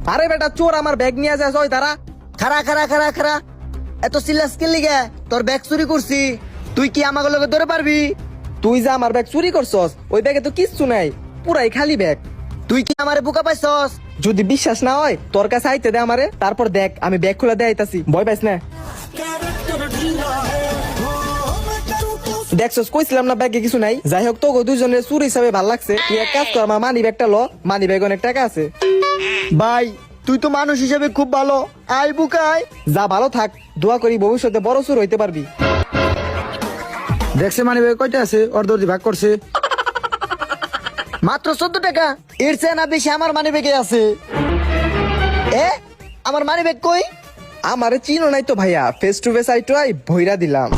আরে বেটা চোর আমার ব্যাগ নিয়ে যাস ওই তারা। খারা খারা খারা খারা, এত সিলাস কে লিগে? তোর ব্যাগ চুরি করছি, তুই কি আমাকে লগে ধরে পারবি? তুই যা আমার ব্যাগ চুরি করছস ওই ব্যাগে তো কিচ্ছু নাই, পুরাই খালি ব্যাগ। তুই কি আমারে বোকা পাইছস? যদি বিশ্বাস না হয় তোর কাছে আইতে দে আমারে, তারপর দেখ আমি ব্যাগ খুলে দেয় আইতাছি, ভয় পাইস না। দেখছস কইছিলাম না ব্যাগে কিছু নাই। যাই হোক তোকে দুজনের চুরি হিসাবে ভাল লাগছে, তুই এক কাজ কর আমার মানি ব্যাগটা ল, মানি ব্যাগ অনেক টাকা আছে। ভাই তুই তো মানুষ হিসেবে খুব ভালো, আয় বুকায়। যা ভালো থাক, দোয়া করি ভবিষ্যতে বড় চুর হইতে পারবি। দেখছে মানে ভাই কয়টা আছে, অর্ধ ভাগ করছে। মাত্র 14 টাকা, এর চেয়ে না বেশি আমার মানি ব্যাগে আছে। এ আমার মানি ব্যাগ কই? আমারে চিনো নাই তো ভাইয়া, face to face eye to eye ভইরা দিলাম।